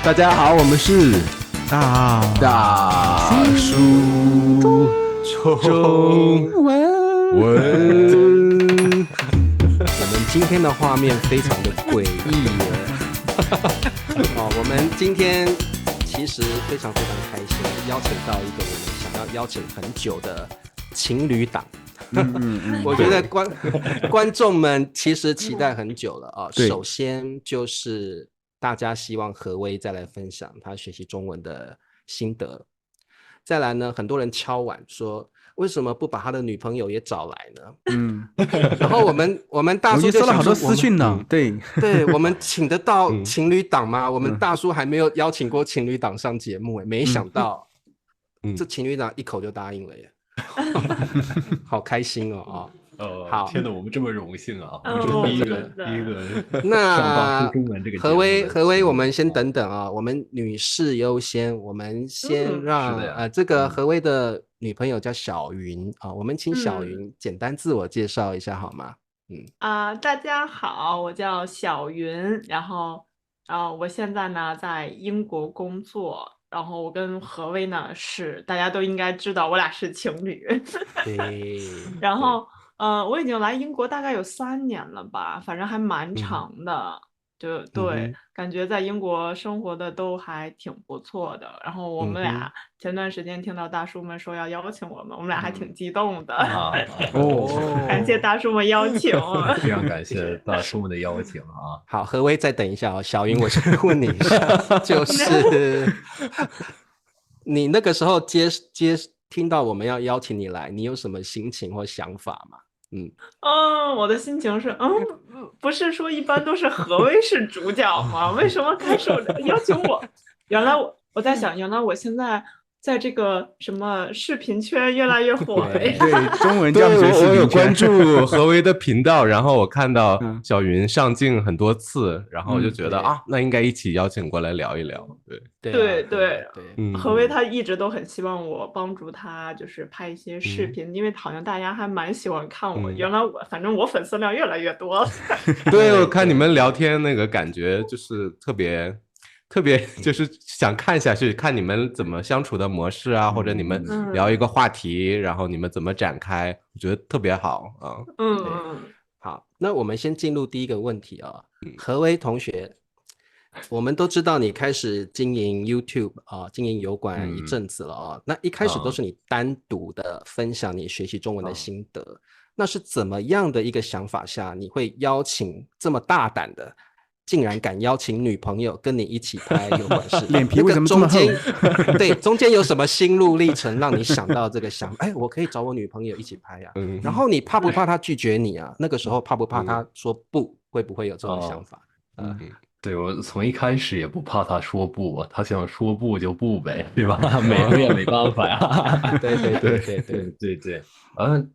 大家好，我们是大叔中文。我们今天的画面非常的诡异耶。我们今天其实非常非常开心，邀请到一个我们想要邀请很久的情侣档。我觉得观众们其实期待很久了啊。首先就是大家希望何威再来分享他学习中文的心得，再来呢，很多人敲碗说为什么不把他的女朋友也找来呢？然后我们大叔就收了好多私讯呢。对，我们请得到情侣档吗？我们大叔还没有邀请过情侣档上节目，没想到这情侣档一口就答应了耶。好开心哦！好，天哪，我们这么荣幸啊！我们是第一个那上大叔中文这个节目的何威，我们先等等啊，我们女士优先，我们先让这个何威的女朋友叫小云啊，我们请小云简单自我介绍一下好吗？大家好，我叫小云，然后我现在呢在英国工作，然后我跟何威呢是大家都应该知道，我俩是情侣。然后我已经来英国大概有3年了吧，反正还蛮长的。对，感觉在英国生活的都还挺不错的。然后我们俩前段时间听到大叔们说要邀请我们俩还挺激动的。感谢大叔们邀请，非常感谢大叔们的邀请啊！好，何威再等一下哦，小云，我先问你一下，就是你那个时候听到我们要邀请你来，你有什么心情或想法吗？我的心情是，不是说一般都是何威是主角吗？为什么开始邀请我？原来我在想，原来我现在这个什么视频圈越来越火。对，中文教学视频圈。我有关注何威的频道，然后我看到小云上镜很多次，然后我就觉得那应该一起邀请过来聊一聊。对，何威他一直都很希望我帮助他，就是拍一些视频，因为好像大家还蛮喜欢看我。原来反正我粉丝量越来越多了。对，我看你们聊天那个感觉就是特别就是想看下去，看你们怎么相处的模式啊，或者你们聊一个话题，然后你们怎么展开，我觉得特别好啊。好，那我们先进入第一个问题啊。何威同学，我们都知道你开始经营 YouTube 经营油管一阵子了啊。那一开始都是你单独的分享你学习中文的心得，那是怎么样的一个想法下，你会邀请这么大胆的？竟然敢邀请女朋友跟你一起拍油管视频，脸皮为什么这么厚？对，中间有什么心路历程让你想到这个想法？我可以找我女朋友一起拍呀。然后你怕不怕她拒绝你啊？那个时候怕不怕她说不？会不会有这种想法？对，我从一开始也不怕他说不，他想说不就不呗，对吧？我也没办法呀。对，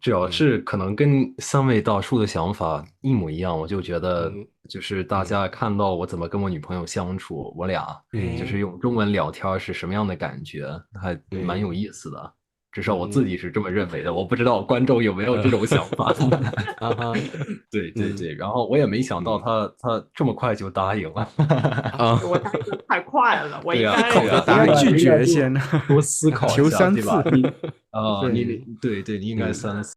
主要是可能跟3位大叔的想法一模一样，我就觉得就是大家看到我怎么跟我女朋友相处，我俩就是用中文聊天是什么样的感觉，还蛮有意思的。至少我自己是这么认为的，我不知道观众有没有这种想法。对，然后我也没想到他这么快就答应了。我答应的太快了，我应该拒绝先，多思考一下，求3次。你应该3次。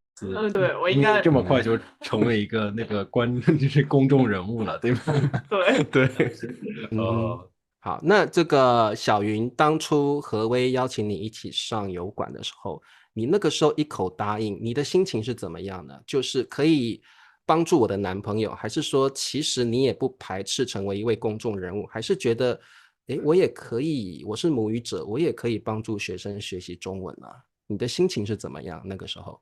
对，我应该这么快就成为一个那个就是公众人物了，对吧？对。好，那这个小云当初何威邀请你一起上油管的时候，你那个时候一口答应，你的心情是怎么样呢？就是可以帮助我的男朋友，还是说其实你也不排斥成为一位公众人物，还是觉得我也可以，我是母语者，我也可以帮助学生学习中文啊？你的心情是怎么样那个时候？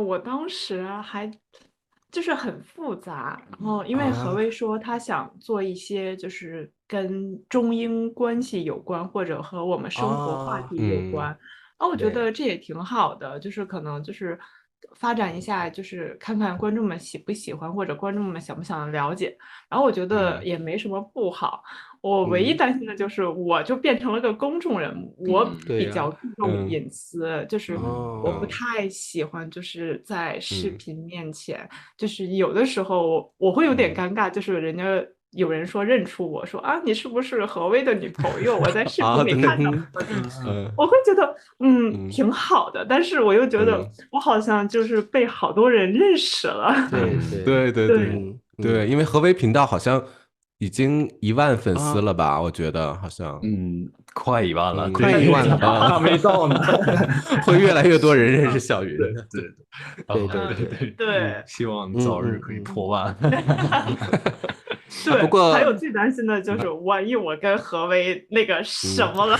我当时还就是很复杂，然后因为何威说他想做一些就是跟中英关系有关，或者和我们生活话题有关，我觉得这也挺好的，就是可能就是发展一下，就是看看观众们喜不喜欢，或者观众们想不想了解，然后我觉得也没什么不好。我唯一担心的就是我就变成了个公众人物，我比较注重隐私，就是我不太喜欢就是在视频面前，就是有的时候我会有点尴尬，就是人家有人说认出我说啊，你是不是何薇的女朋友？我在视频里看到过我会觉得挺好的，但是我又觉得我好像就是被好多人认识了。对，因为何薇频道好像已经1万粉丝了吧？我觉得好像快1万了，快1万了吧？还没到呢，会越来越多人认识小云。对，希望早日可以破万。对，不过还有最担心的就是，万一我跟何薇那个什么了，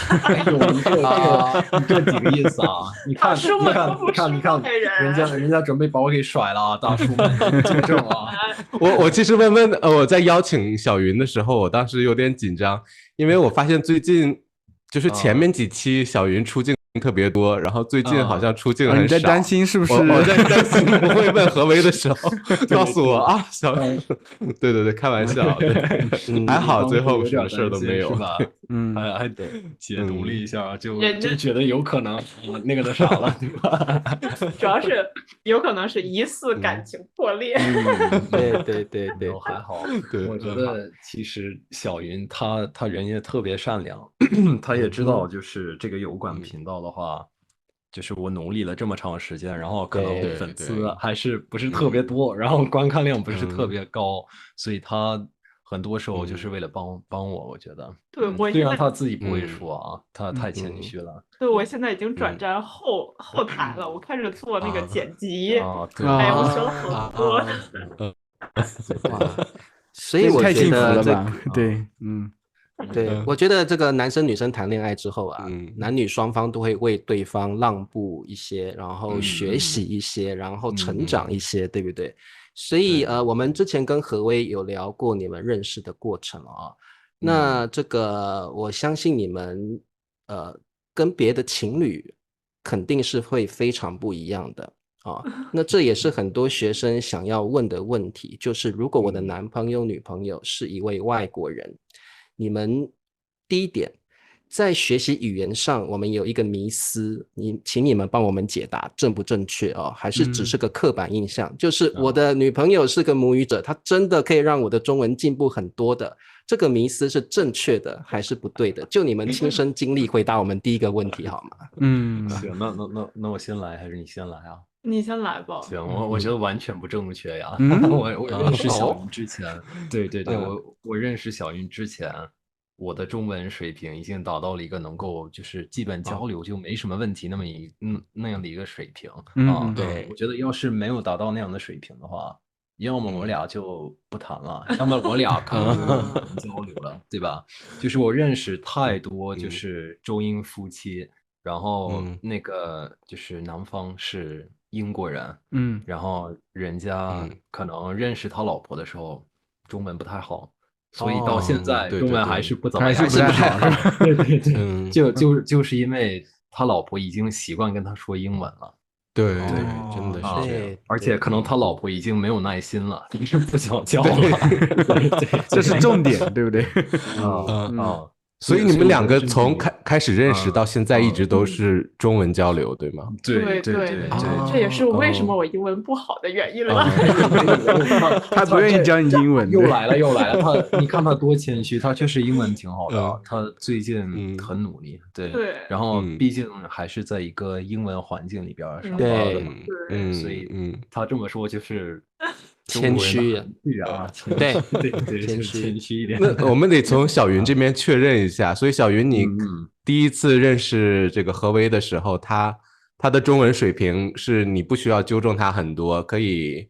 这几个意思啊？你看，人家准备把我给甩了啊，大叔们，纠正啊！我其实问我在邀请小云的时候，我当时有点紧张，因为我发现最近就是前面几期小云出镜特别多，然后最近好像出镜很少。你在担心是不是？我在担心不会问何薇的时候告诉我啊，小云。对，开玩笑，还好最后什么事都没有。还得解读了一下，就觉得有可能那个的啥了，对吧？主要是有可能是疑似感情破裂。对，还好。我觉得其实小云她人也特别善良，她也知道就是这个油管频道的话，就是我努力了这么长时间，然后可能粉丝还是不是特别多，然后观看量不是特别高，所以她很多时候就是为了帮我觉得。对，虽然她自己不会说啊，她太谦虚了。对，我现在已经转战后台了，我开始做那个剪辑。哎，我学了很多。所以我觉得对，我觉得这个男生女生谈恋爱之后啊，男女双方都会为对方让步一些，然后学习一些，然后成长一些，对不对？所以我们之前跟何薇有聊过你们认识的过程啊。那这个我相信你们跟别的情侣肯定是会非常不一样的啊。那这也是很多学生想要问的问题，就是如果我的男朋友女朋友是一位外国人，你们第一点在学习语言上我们有一个迷思，请你们帮我们解答正不正确哦？还是只是个刻板印象，就是我的女朋友是个母语者，她真的可以让我的中文进步很多的，这个迷思是正确的还是不对的？就你们亲身经历回答我们第一个问题好吗？行，那我先来还是你先来啊？你先来吧。行，我觉得完全不正确呀。我认识小云之前，对，我认识小云之前，我的中文水平已经达到了一个能够就是基本交流就没什么问题那样的一个水平啊。对，我觉得要是没有达到那样的水平的话，要么我俩就不谈了，要么我俩可能就交流了，对吧？就是我认识太多就是中英夫妻，然后那个就是男方是英国人，然后人家可能认识他老婆的时候中文不太好，所以到现在中文还是不怎么样，还是不太好。对，就是因为他老婆已经习惯跟他说英文了。对，真的是这样，而且可能他老婆已经没有耐心了，一直不想教了。对，这是重点，对不对？所以你们两个从开始认识到现在一直都是中文交流，对吗？对，这也是为什么我英文不好的原因了。他不愿意教你英文。又来了，你看他多谦虚，他确实英文挺好的，他最近很努力。对，然后毕竟还是在一个英文环境里边上班的嘛，所以他这么说就是谦虚啊，对，谦虚一点。那我们得从小云这边确认一下，所以小云，你第一次认识这个何薇的时候，他的中文水平是你不需要纠正他很多，可以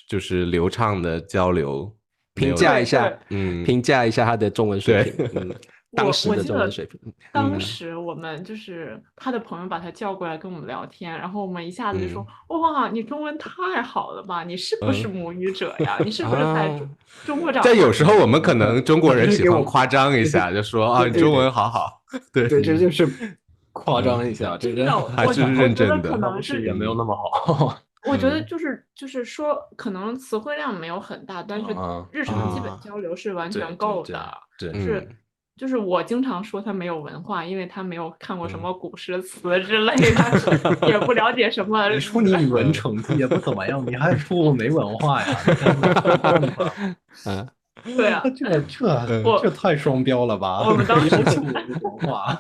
就是流畅的交流。评价一下他的中文水平。当时的中文水平。当时我们就是他的朋友把他叫过来跟我们聊天，然后我们一下子就说：“哇，你中文太好了吧？你是不是母语者呀？你是不是在中国长大？”但有时候我们可能中国人喜欢夸张一下，就说啊，你中文好好。对，这就是夸张一下，这还是认真的，可能是也没有那么好。我觉得就是说，可能词汇量没有很大，但是日常基本交流是完全够的。对，就是我经常说他没有文化，因为他没有看过什么古诗词之类的，也不了解什么。你说你语文成绩也不怎么样，你还说我没文化呀？对啊，这太双标了吧？我们当时文化，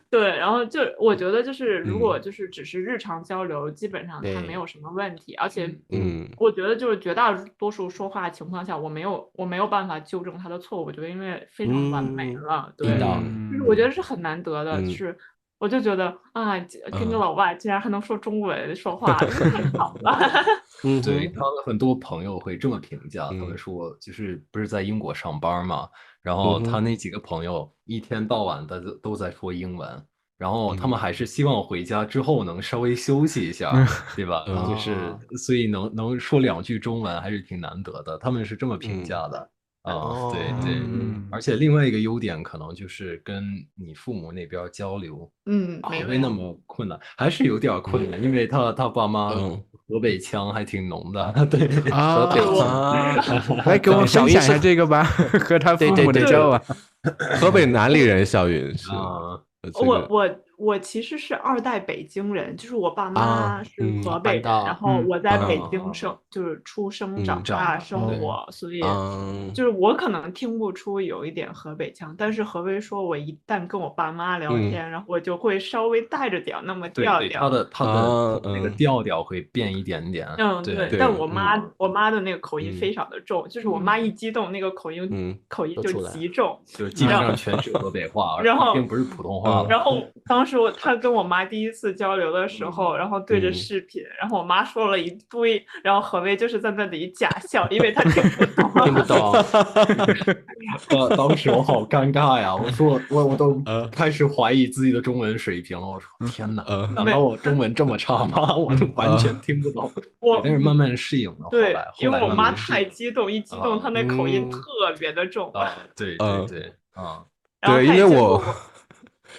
对，然后就我觉得就是如果就是只是日常交流，基本上它没有什么问题，而且我觉得就是绝大多数说话情况下，我没有办法纠正他的错误，我觉得因为非常完美了，对，就是我觉得是很难得的，就是我就觉得啊，跟个老外竟然还能说中文说话，太好了。对，他的很多朋友会这么评价，他们说就是不是在英国上班嘛，然后他那几个朋友一天到晚的都在说英文，然后他们还是希望回家之后能稍微休息一下，对吧？就是所以能说2句中文还是挺难得的，他们是这么评价的。对对，而且另外一个优点可能就是跟你父母那边交流，没那么困难，还是有点困难，因为他爸妈河北腔还挺浓的，对河北腔，来给我分享一下这个吧，和他父母的交往。河北哪里人？小云是我其实是2代北京人，就是我爸妈是河北人，然后我在北京就是出生长大生活，所以就是我可能听不出有一点河北腔，但是何为说我一旦跟我爸妈聊天，然后我就会稍微带着点那么调调，他的那个调调会变一点点，对，但我妈的那个口音非常的重，就是我妈一激动，那个口音就极重，就是基本上全是河北话，然后并不是普通话。然后当时他跟我妈第一次交流的时候，然后对着视频，然后我妈说了一堆，然后何为就是在那里假笑，因为他听不懂。当时我好尴尬呀！我说我都开始怀疑自己的中文水平了。我说天哪，难道我中文这么差吗？我完全听不懂。但是慢慢适应了。对，因为我妈太激动，一激动她那口音特别的重。对对，因为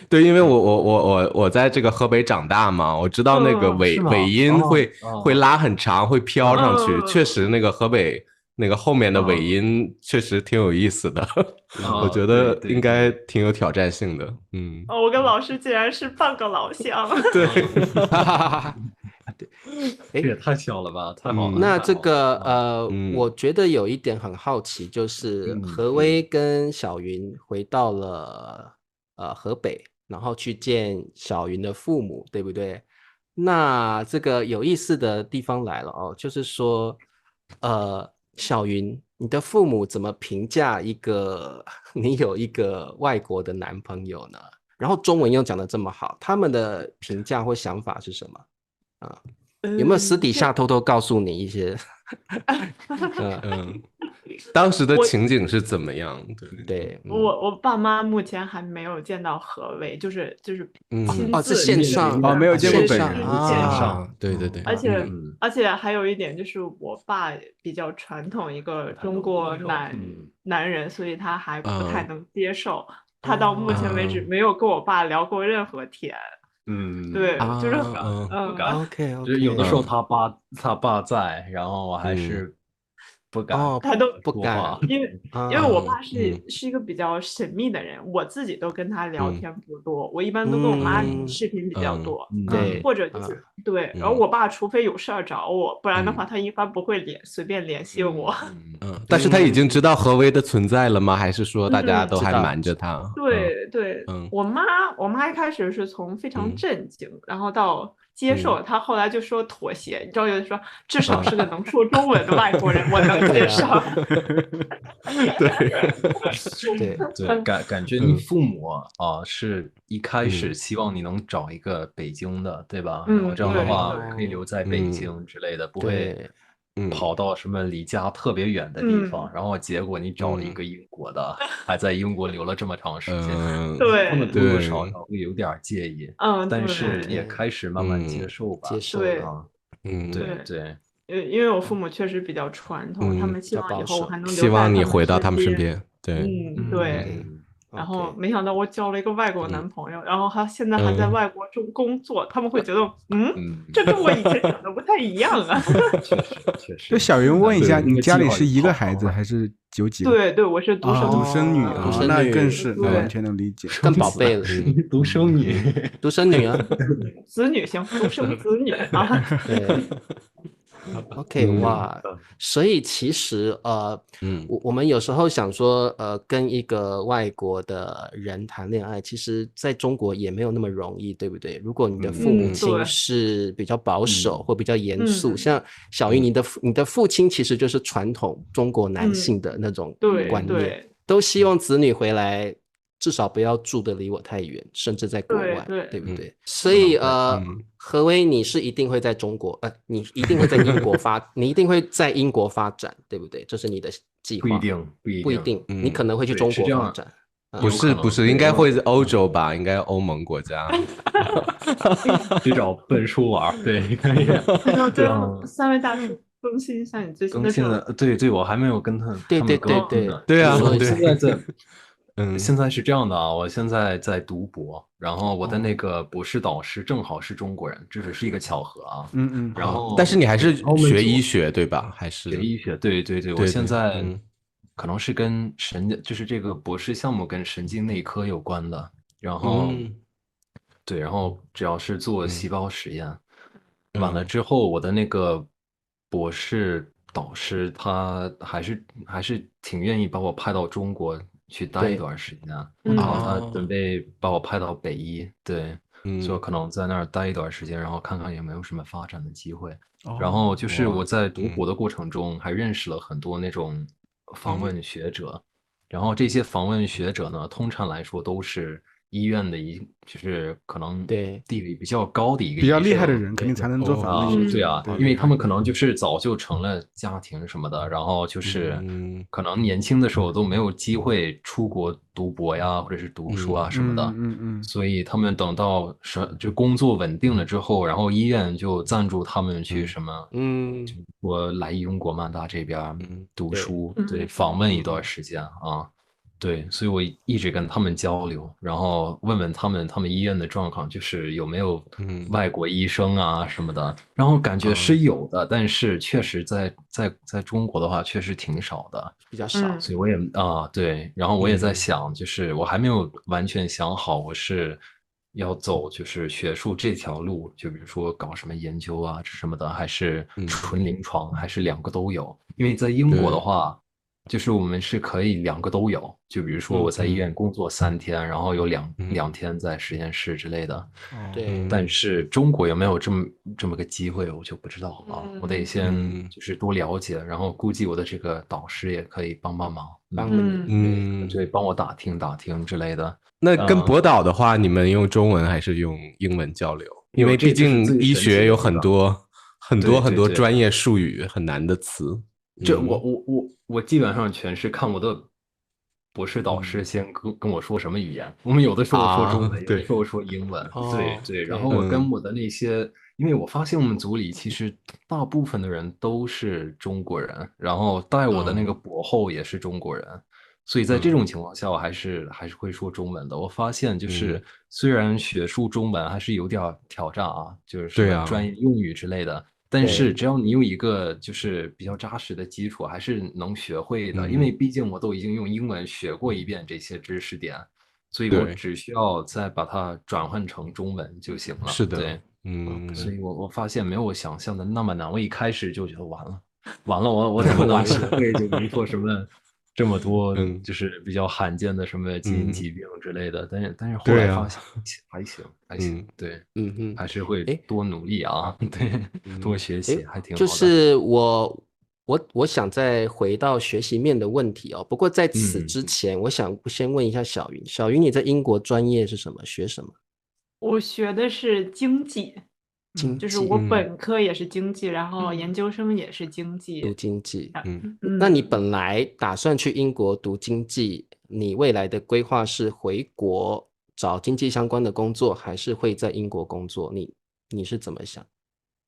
对，因为我在这个河北长大嘛，我知道那个尾音会拉很长，会飘上去。确实，那个河北那个后面的尾音确实挺有意思的，我觉得应该挺有挑战性的。我跟老师竟然是半个老乡。对，这也太巧了吧，太好了。那这个我觉得有一点很好奇，就是何威跟小云回到了河北，然后去见小云的父母，对不对？那这个有意思的地方来了哦，就是说小云，你的父母怎么评价你有一个外国的男朋友呢？然后中文又讲得这么好，他们的评价或想法是什么？有没有私底下偷偷告诉你一些？当时的情景是怎么样？对，我爸妈目前还没有见到何为，就是亲自是线上没有见过本人，线上，对，而且还有一点就是我爸比较传统，一个中国男人，所以他还不太能接受，他到目前为止没有跟我爸聊过任何天。对，就是OK，就是有的时候他爸在，然后我还是不敢，他都不敢，因为我爸是一个比较神秘的人，我自己都跟他聊天不多，我一般都跟我妈视频比较多，对，或者就是对，然后我爸除非有事儿找我，不然的话他一般不会随便联系我。但是他已经知道何为的存在了吗？还是说大家都还瞒着他？对，我妈一开始是从非常震惊，然后到接受，她后来就说妥协，你知道，有的说至少是个能说中文的外国人，我能接受。对，感觉你父母是一开始希望你能找一个北京的，对吧？这样的话可以留在北京之类的，不会跑到什么离家特别远的地方，然后结果你找了一个英国的，还在英国留了这么长时间，对，他们多多少少会有点介意，但是也开始慢慢接受吧，对。因为我父母确实比较传统，他们希望以后我还能希望你回到他们身边，对，对。然后没想到我交了一个外国男朋友，然后他现在还在外国中工作，他们会觉得这跟我以前想的不太一样啊。确实。就小云问一下，你家里是一个孩子还是有几个？对，我是独生女，那更是完全能理解，更宝贝了。独生女啊，子女行，独生子女啊。OK， 哇，所以其实我们有时候想说跟一个外国的人谈恋爱，其实在中国也没有那么容易，对不对？如果你的父母亲是比较保守或比较严肃，像小鱼你的父亲其实就是传统中国男性的那种观念，都希望子女回来至少不要住得离我太远，甚至在国外，对不对？所以何威，你是一定会在中国，你一定会在英国你一定会在英国发展，对不对？这是你的计划？不一定，你可能会去中国发展。不是，应该会是欧洲吧？应该欧盟国家。去找笨叔玩，对，可以。对，3位大叔更新一下你最新的。对，我还没有跟他们对啊，现在是这样的啊，我现在在读博，然后我的那个博士导师正好是中国人，这只是一个巧合啊。然后，但是你还是学医学对吧？还是学医学？对，我现在可能是跟就是这个博士项目跟神经内科有关的。然后，对，然后只要是做细胞实验，完了之后，我的那个博士导师他还是挺愿意把我派到中国去待一段时间，然后他准备把我派到北医，对，所以可能在那儿待一段时间，然后看看有没有什么发展的机会。然后就是我在读博的过程中，还认识了很多那种访问学者，然后这些访问学者呢，通常来说都是医院的就是可能地位比较高的一个比较厉害的人，肯定才能做访问学者。对啊，因为他们可能就是早就成了家庭什么的，然后就是可能年轻的时候都没有机会出国读博呀，或者是读书啊什么的。所以他们等到就工作稳定了之后，然后医院就赞助他们去什么，我来英国曼大这边读书，对，访问一段时间啊。对，所以我一直跟他们交流，然后问问他们医院的状况，就是有没有外国医生啊什么的，然后感觉是有的，但是确实在中国的话，确实挺少的，比较少。所以我也对，然后我也在想，就是我还没有完全想好我是要走就是学术这条路，就比如说搞什么研究啊什么的，还是纯临床，还是两个都有，因为在英国的话。就是我们是可以两个都有，就比如说我在医院工作3天，然后有两天在实验室之类的。对，但是中国有没有这么个机会，我就不知道啊。我得先就是多了解，然后估计我的这个导师也可以帮忙，对，帮我打听之类的。那跟博导的话，你们用中文还是用英文交流？因为毕竟医学有很多专业术语，很难的词。我基本上全是看我的博士导师先跟我说什么语言，我们有的时候说中文，有的时候说英文，对，然后我跟我的那些，因为我发现我们组里其实大部分的人都是中国人，然后带我的那个博后也是中国人，所以在这种情况下，我还是会说中文的。我发现就是虽然学术中文还是有点挑战啊，就是什么专业用语之类的。但是只要你有一个就是比较扎实的基础，还是能学会的。因为毕竟我都已经用英文学过一遍这些知识点，所以我只需要再把它转换成中文就行了。是的，对，所以我发现没有我想象的那么难。我一开始就觉得完了，我怎么能学会就能做什么这么多就是比较罕见的什么基因疾病之类的，但是后来发现还行，对，还是会多努力啊，对，多学习还挺好的。就是我想再回到学习面的问题哦，不过在此之前，我想先问一下小云，你在英国专业是什么？学什么？我学的是经济。就是我本科也是经济，然后研究生也是经济，读经济。那你本来打算去英国读经济，你未来的规划是回国找经济相关的工作，还是会在英国工作？你是怎么想？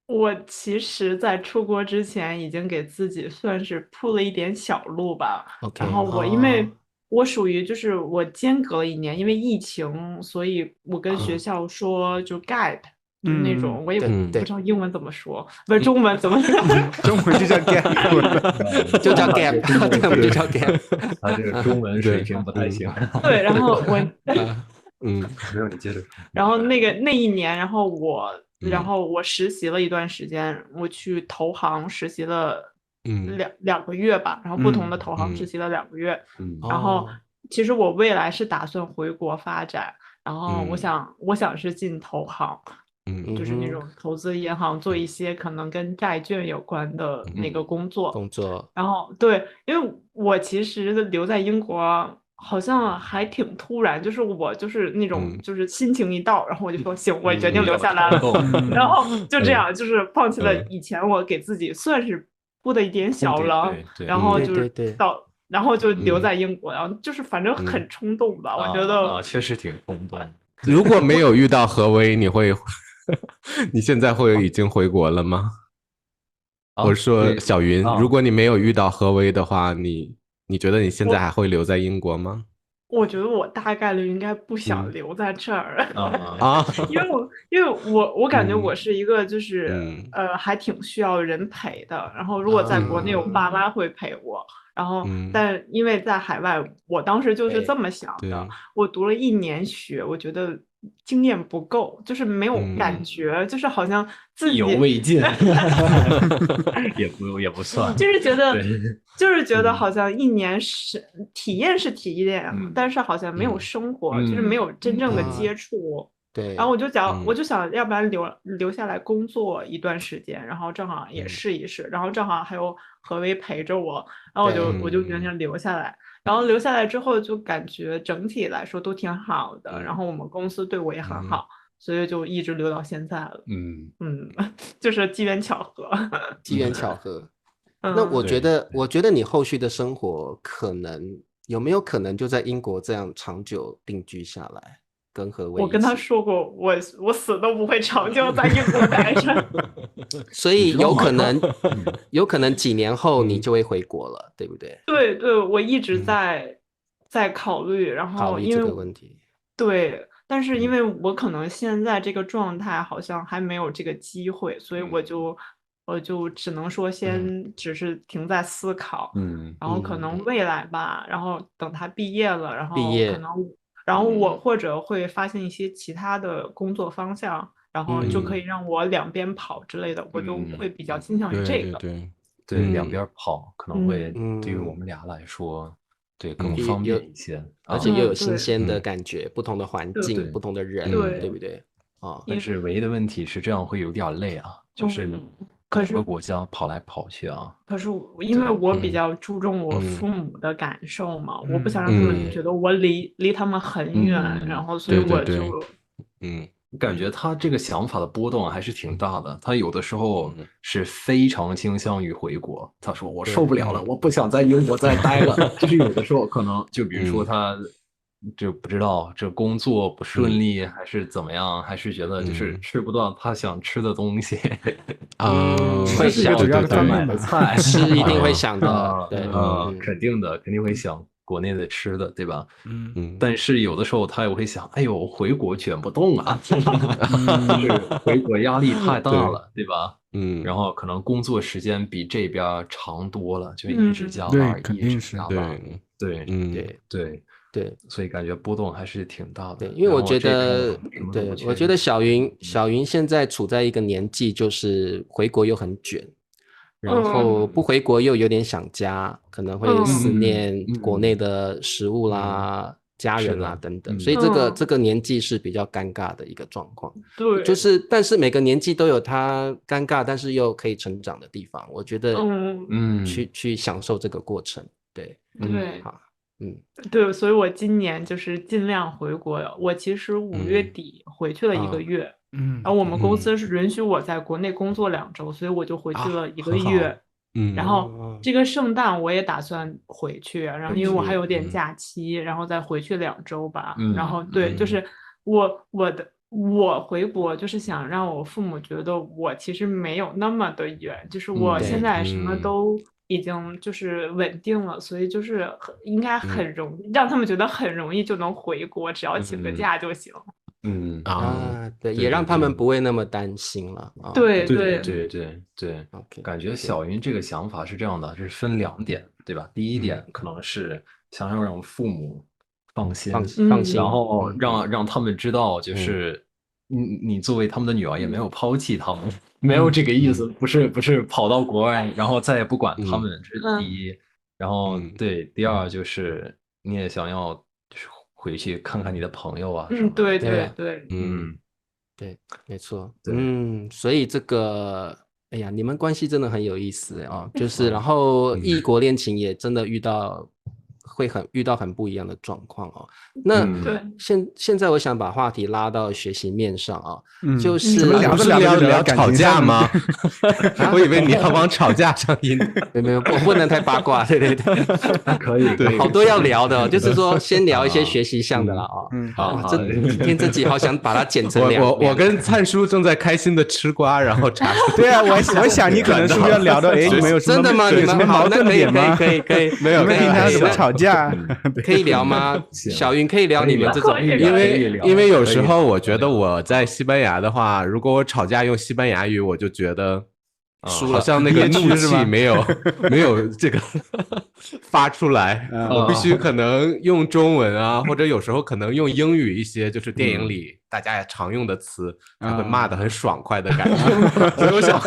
我其实在出国之前已经给自己算是铺了一点小路吧。然后因为我属于就是我间隔了1年，因为疫情，所以我跟学校说就 gap。就是那种，我也不知道英文怎么说，不是中文怎么说？中文就叫 gap， 就叫 gap， 就叫 gap。他这个中文水平不太行。对，然后我，没有你接着说。然后那1年，然后我然后我实习了一段时间，我去投行实习了两个月吧，然后不同的投行实习了2个月，然后其实我未来是打算回国发展，然后我想是进投行。就是那种投资银行做一些可能跟债券有关的那个工作，然后对，因为我其实留在英国好像还挺突然，就是我就是那种就是心情一到，然后我就说行，我决定留下来了，然后就这样就是放弃了以前我给自己算是布的一点小狼，然后就是然后就留在英国，然后就是反正很冲动吧，我觉得确实挺冲动。如果没有遇到何威，你现在已经回国了吗？我说小云，如果你没有遇到何威的话，你觉得你现在还会留在英国吗？我觉得我大概率应该不想留在这儿因为我感觉我是一个就是还挺需要人陪的，然后如果在国内我爸妈会陪我，然后但因为在海外，我当时就是这么想的，我读了1年学，我觉得经验不够，就是没有感觉，就是好像自己意犹未尽也不算，就是觉得好像1年是体验，但是好像没有生活，就是没有真正的接触。对，然后我就想，要不然留下来工作一段时间，然后正好也试一试，然后正好还有何威陪着我，然后我就决定留下来。然后留下来之后，就感觉整体来说都挺好的，然后我们公司对我也很好，所以就一直留到现在了。就是机缘巧合。机缘巧合。那我觉得你后续的生活有没有可能就在英国这样长久定居下来？跟何威，我跟他说过，我死都不会长久在英国待着。所以有可能几年后你就会回国了，对不对？对，我一直在考虑，然后因为这个问题，对，但是因为我可能现在这个状态好像还没有这个机会，所以我就只能说先只是停在思考，然后可能未来吧，然后等他毕业了，然后可能。然后我或者会发现一些其他的工作方向，然后就可以让我两边跑之类的，我就会比较倾向于这个。对，两边跑可能会对于我们俩来说，对更方便一些，而且又有新鲜的感觉，不同的环境，不同的人，对不对？但是唯一的问题是这样会有点累啊，就是各个国家跑来跑去啊。可是因为我比较注重我父母的感受嘛，我不想让他们觉得我离他们很远，然后所以我就感觉他这个想法的波动还是挺大的。他有的时候是非常倾向于回国，他说我受不了了，我不想在英国再待了。就是有的时候可能就比如说他就不知道这工作不顺利还是怎么样，还是觉得就是吃不到他想吃的东西会想的买的菜是一定会想的，对，肯定会想国内的吃的，对吧？但是有的时候他也会想，哎呦，回国卷不动啊，就是回国压力太大了，对吧？然后可能工作时间比这边长多了，就一直加班，一直加班，对，所以感觉波动还是挺大的。对，因为我觉得，我觉得小云现在处在一个年纪，就是回国又很卷，然后不回国又有点想家，可能会思念国内的食物啦、家人啦等等，所以这个年纪是比较尴尬的一个状况。对，但是每个年纪都有它尴尬，但是又可以成长的地方。我觉得，去享受这个过程，对，好。对，所以我今年就是尽量回国。我其实5月底回去了1个月，然后我们公司是允许我在国内工作2周，所以我就回去了1个月。然后这个圣诞我也打算回去，然后因为我还有点假期，然后再回去2周吧。然后对，就是我回国就是想让我父母觉得我其实没有那么的远，就是我现在什么都已经就是稳定了，所以就是应该很容易让他们觉得很容易就能回国，只要请个假就行。对，也让他们不会那么担心了。对，感觉小云这个想法是这样的，这是分2点，对吧？第一点可能是想要让父母放心，放心，然后让他们知道，就是你作为他们的女儿也没有抛弃他们，没有这个意思，不是跑到国外然后再也不管他们，这是第一。然后对，第二就是你也想要就是回去看看你的朋友啊什么的。对对啊对对，对，没错，对所以这个，哎呀，你们关系真的很有意思啊，就是然后异国恋情也真的遇到很不一样的状况哦。那对，现在我想把话题拉到学习面上啊，怎么不是聊吵架吗？我以为你要往吵架上引。没有，我不能太八卦，对对对，可以，对，好多要聊的，就是说先聊一些学习项的啦啊。好，今天这集好想把它剪成两。我跟灿叔正在开心的吃瓜，然后茶。对啊，我想你可能是不是要聊到，你们有什么真的吗？你们矛盾点吗？可以，没有，你们平常怎么吵架？可以聊吗？小云可以聊你们这种，因为有时候我觉得我在西班牙的话，如果我吵架用西班牙语，我就觉得好像那个怒气没有这个发出来，我必须可能用中文啊，或者有时候可能用英语一些就是电影里大家也常用的词，才会骂得很爽快的感觉。所以我想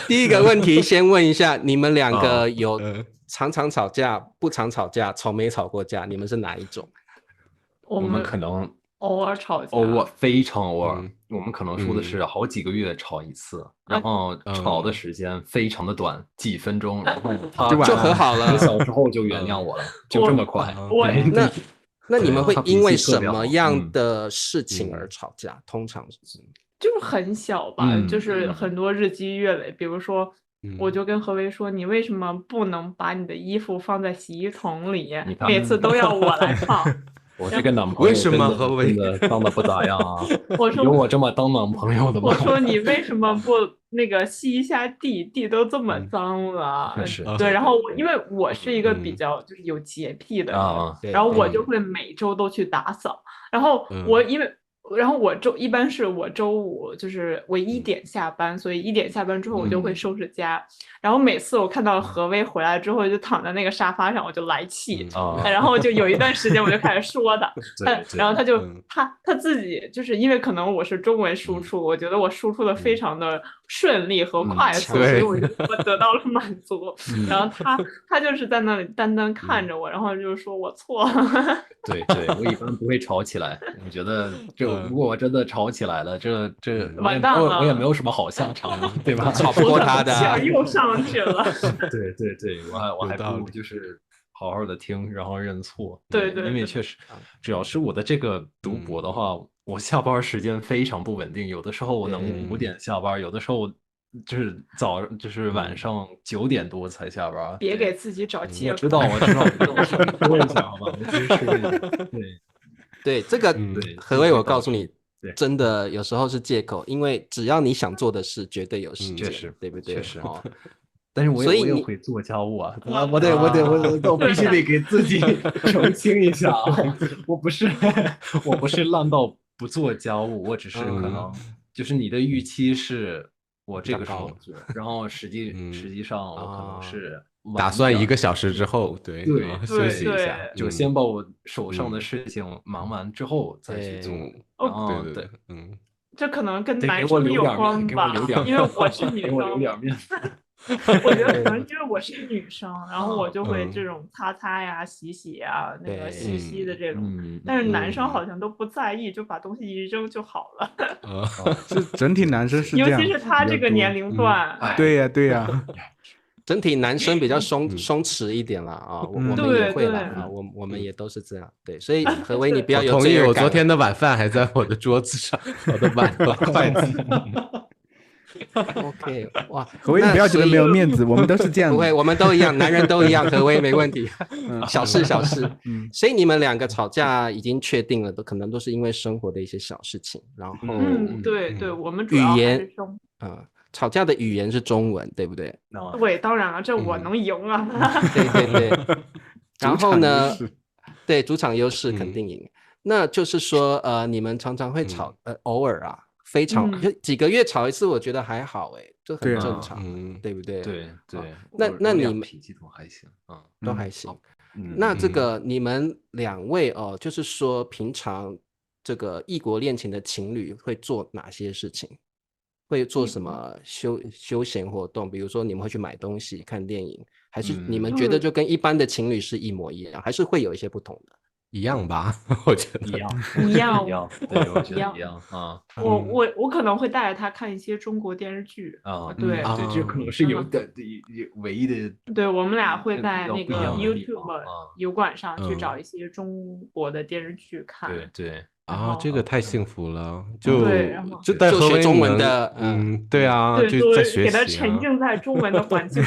第一个问题先问一下，你们两个有常常吵架、不常吵架、没吵过架，你们是哪一种？我们可能偶尔吵架，非常偶尔。我们可能说的是好几个月吵一次，然后吵的时间非常的短，几分钟，然后他就和好了，1个小时后就原谅我了，就这么快。那你们会因为什么样的事情而吵架？通常是就是很小吧，就是很多日积月累，比如说。我就跟何为说，你为什么不能把你的衣服放在洗衣桶里？每次都要我来放。我这个男朋友为什么何为真的当的不咋样啊？我说有我这么当男朋友的吗？我说你为什么不那个吸一下地都这么脏了？对，然后因为我是一个比较就是有洁癖的人，然后我就会每周都去打扫，然后然后我一般是我周五就是我1点下班，所以1点下班之后我就会收拾家。然后每次我看到何威回来之后，就躺在那个沙发上，我就来气。然后就有一段时间我就开始说他，然后他自己就是因为可能我是中文输出，我觉得我输出的非常的顺利和快速，所以我得到了满足。然后他就是在那里单单看着我，然后就说我错了。对，我一般不会吵起来。我觉得如果我真的吵起来了，这完蛋了，我也没有什么好下场，对吧？吵不过他的，又上去了。对，我还不如就是好好的听，然后认错。对，因为确实，只要是我的这个读博的话，我下班时间非常不稳定，有的时候我能5点下班，有的时候就是晚上9点多才下班。别给自己找借口。我知道，我说一下好吧，我只是说一下。对，这个何谓我告诉你，真的有时候是借口，因为只要你想做的事，绝对有时间，对不对？确实。但是我也会做家务啊，我必须得给自己澄清一下啊，我不是烂到不做家务，我只是可能就是你的预期是我这个时候做，然后实际上我可能是打算1个小时之后，对，休息一下，就先把我手上的事情忙完之后再去做。对，这可能跟男生有关吧，因为我是女生，给我留点面子。我觉得可能因为我是女生，然后我就会这种擦擦呀、洗洗呀、那个吸的这种，但是男生好像都不在意，就把东西一扔就好了。是整体男生是这样，尤其是他这个年龄段。对呀。整体男生比较松弛一点啦啊，我们也会啦啊，我们也都是这样，对，所以何为你不要有罪恶感。我昨天的晚饭还在我的桌子上，我的碗和筷子。OK， 哇，何为你不要觉得没有面子，我们都是这样的。不会，我们都一样，男人都一样，何为没问题。小事。所以你们两个吵架已经确定了，可能都是因为生活的一些小事情，然后对，我们主要还是吵架的语言是中文，对不对？对，当然了，这我能赢啊。对。然后呢？对，主场优势肯定赢。那就是说，你们常常会吵，偶尔啊，非常几个月吵一次，我觉得还好，这很正常，对不对？对。那你们脾气都还行啊，都还行。那这个你们2位就是说平常这个异国恋情的情侣会做哪些事情？会做什么休闲活动？比如说你们会去买东西、看电影，还是你们觉得就跟一般的情侣是一模一样，还是会有一些不同的？一样吧，我觉得一样，对，我觉得一样啊。我可能会带着他看一些中国电视剧啊，对，这可能是有的唯一的。对，我们俩会在那个 YouTube 油管上去找一些中国的电视剧看。对。这个太幸福了，就在何为中文的，对啊，就在学习，给他沉浸在中文的环境里。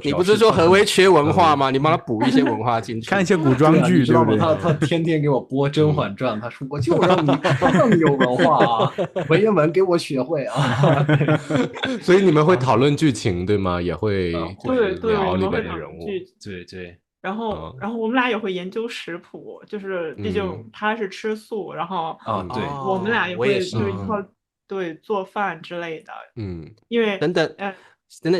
你不是说何为缺文化吗？你帮他补一些文化进去，看一些古装剧，知道吗？他天天给我播《甄嬛传》，他说我就让你更有文化啊，文言文给我学会啊。所以你们会讨论剧情对吗？也会聊里面的人物，对。然后我们俩也会研究食谱，就是毕竟他是吃素，然后对，我们俩也会就一块做饭之类的。因为等等，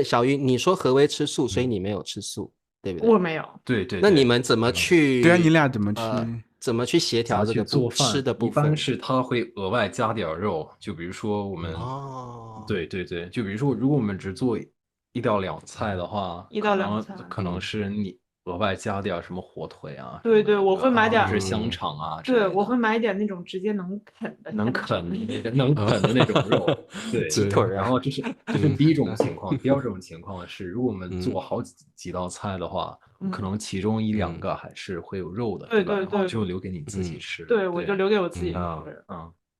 小鱼，你说何为吃素，所以你没有吃素，对不对？我没有。对。那你们怎么去？对啊，你俩怎么去协调这个做饭吃的部分？一般是他会额外加点肉，就比如说我们对，就比如说如果我们只做1到2菜的话，可能是你额外加点什么火腿啊，对，我会买点是香肠啊，对，我会买点那种直接能啃的那种肉，对，鸡腿。然后这是第一种情况，第二种情况是，如果我们做好几道菜的话，可能其中1、2个还是会有肉的，对，就留给你自己吃。对，我就留给我自己吃。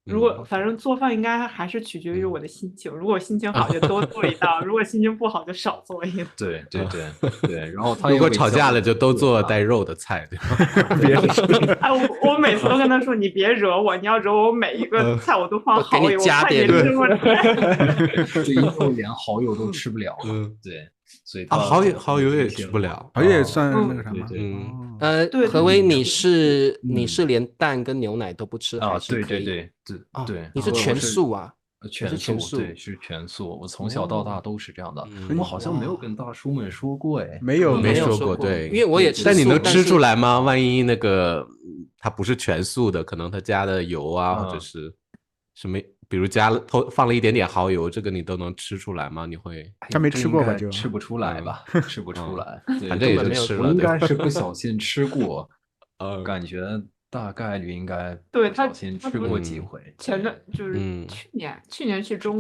如果反正做饭应该还是取决于我的心情，如果心情好就多做一道，如果心情不好就少做一道。对。然后他如果吵架了就都做带肉的菜，对吧？别我每次都跟他说你别惹我，你要惹我每一个菜我都放蚝油，给你加点对，因为连蚝油都吃不了。对。所以蚝油也吃不了，蚝油也算那个什么？对。何为你是连蛋跟牛奶都不吃还是可以？对，你是全素啊？全素，对，是全素。我从小到大都是这样的。我好像没有跟大叔们说过，没有说过，对，因为我也吃素。但你能吃出来吗？万一那个它不是全素的，可能它加的油啊，或者是什么？比如放了一点点蚝油，这个你都能吃出来吗？你会？他没吃过吧？就吃不出来吧？吃不出来，反正也就吃了。应该是不小心吃过，感觉大概率应该对不小心吃过几回。前段就是去年去中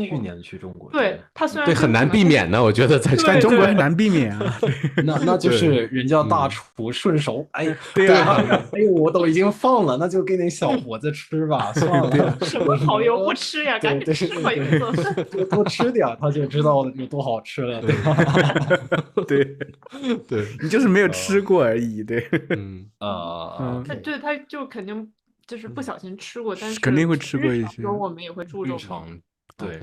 国，对他虽然很难避免呢，我觉得在中国很难避免啊。那就是人家大厨顺手，对啊，我都已经放了，那就给那小伙子吃吧，算了。什么蚝油不吃呀？赶紧吃吧，就多吃点，他就知道有多好吃了，对吧？对，你就是没有吃过而已，对。对，他就肯定就是不小心吃过，但是肯定会吃过一些。我们也会注重。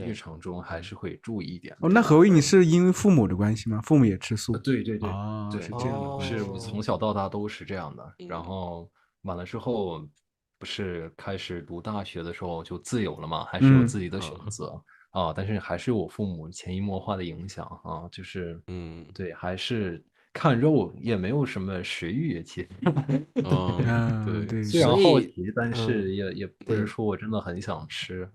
日常中还是会注意一点。那何为你是因为父母的关系吗？父母也吃素？对，是这样。是我从小到大都是这样的。然后完了之后，不是开始读大学的时候就自由了嘛，还是有自己的选择但是还是我父母潜移默化的影响就是对，还是。看肉也没有什么食欲，其实，对，虽然好奇，但是也不是说我真的很想吃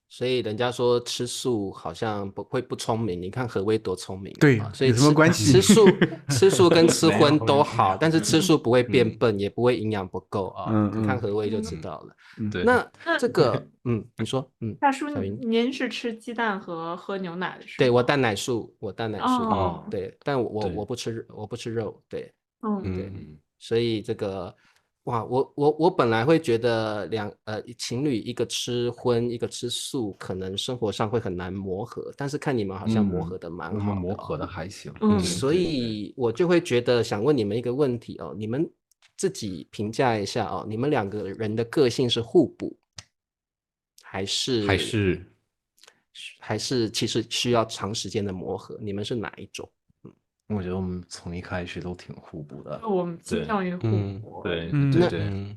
所以人家说吃素好像不聪明，你看何为多聪明，对，所以有什么关系？吃素跟吃荤都好，但是吃素不会变笨，也不会营养不够你看何为就知道了。对，那这个你说大叔，您是吃鸡蛋和喝牛奶的是吗？对，我蛋奶素，对，但我不吃肉，对，所以这个。哇，我本来会觉得情侣一个吃荤一个吃素，可能生活上会很难磨合，但是看你们好像磨合的蛮好的，磨合的还行。所以我就会觉得想问你们一个问题你们自己评价一下你们2个人的个性是互补，还是其实需要长时间的磨合？你们是哪一种？我觉得我们从一开始都挺互补的，我们倾向于互补。对。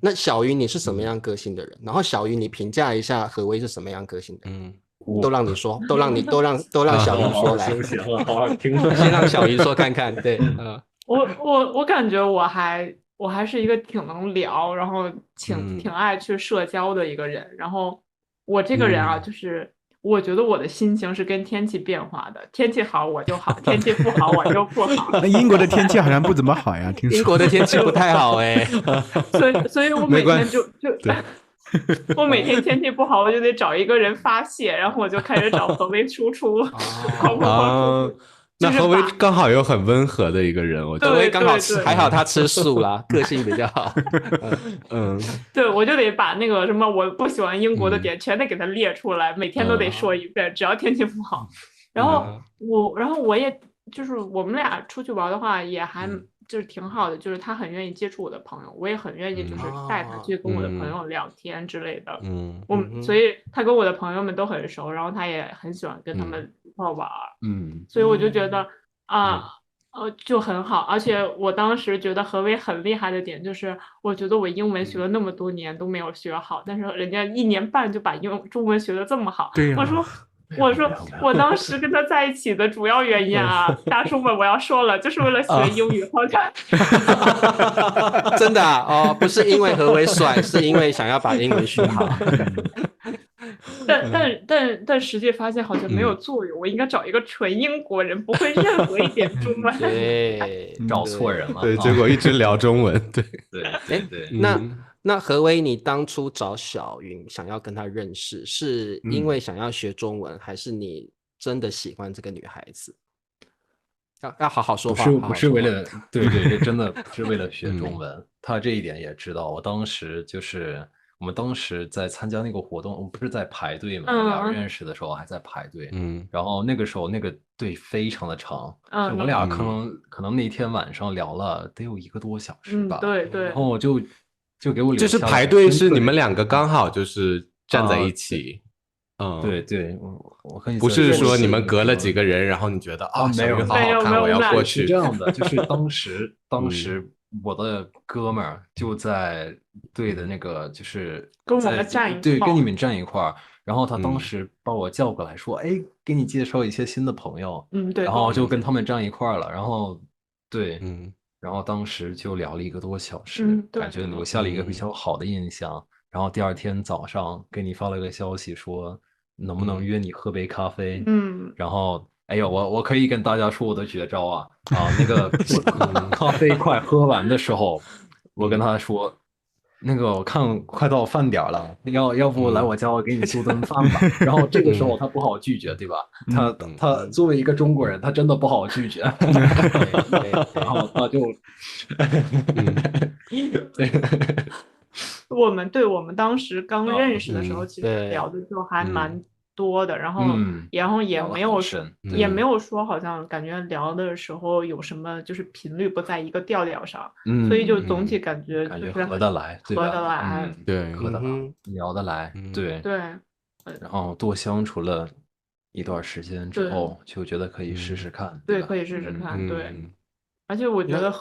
那小鱼你是什么样个性的人？然后小鱼你评价一下何为是什么样个性的人？都让你说，都让小鱼说来。好好听。先让小鱼说看看。对，我感觉我还我还是一个挺能聊，然后挺爱去社交的一个人。然后我这个人啊，就是我觉得我的心情是跟天气变化的，天气好我就好，天气不好我就不好。那英国的天气好像不怎么好呀，听说英国的天气不太好哎。所以我每天就我每天天气不好，我就得找一个人发泄，然后我就开始找何为输出，那何为刚好又很温和的一个人，我觉得何为刚好还好他吃素啦，个性比较好。对，我就得把那个什么我不喜欢英国的点全得给他列出来，每天都得说一遍，只要天气不好。然后我也就是我们俩出去玩的话，也还就是挺好的，就是他很愿意接触我的朋友，我也很愿意就是带他去跟我的朋友聊天之类的。所以他跟我的朋友们都很熟，然后他也很喜欢跟他们一块玩。所以我就觉得就很好。而且我当时觉得何为很厉害的点就是，我觉得我英文学了那么多年都没有学好，但是人家1年半就把中文学得这么好。对呀。我说我当时跟他在一起的主要原因啊，大叔们我要说了，就是为了学英语好看。真的啊？不是因为何为帅，是因为想要把英文学好。但实际发现好像没有作用，我应该找一个纯英国人，不会任何一点中文。对，找错人了。对，结果一直聊中文。对。那何为你当初找小云想要跟她认识，是因为想要学中文，还是你真的喜欢这个女孩子？要好好说话。不是为了对，真的不是为了学中文。他这一点也知道。我们当时在参加那个活动，我们不是在排队嘛？俩认识的时候还在排队。然后那个时候那个队非常的长，我们俩可能那天晚上聊了得有1个多小时吧。对。然后就给我留下就是排队是你们2个刚好就是站在一起。对，我和你不是说你们隔了几个人，然后你觉得没有好好看，我要过去。是这样的，就是当时我的哥们儿就在队的那个，就是跟我们站一块，对，跟你们站一块儿。然后他当时把我叫过来说：“哎，给你介绍一些新的朋友。”对。然后就跟他们站一块儿了。然后对，然后当时就聊了1个多小时，感觉留下了一个比较好的印象。然后第二天早上给你发了个消息说能不能约你喝杯咖啡。然后哎呦，我可以跟大家说我的绝招啊！那个咖啡快喝完的时候，我跟他说，那个我看快到饭点了，要不来我家我给你做顿饭吧。然后这个时候他不好拒绝，对吧？他作为一个中国人，他真的不好拒绝。然后他就我们当时刚认识的时候，其实聊的就还蛮多的，然后也没有说好像感觉聊的时候有什么就是频率不在一个调上，所以就总体感觉就是合得来，合得来，对，合得来，聊得来，对。然后多相处了一段时间之后，就觉得可以试试看。对，可以试试看，对。而且我觉得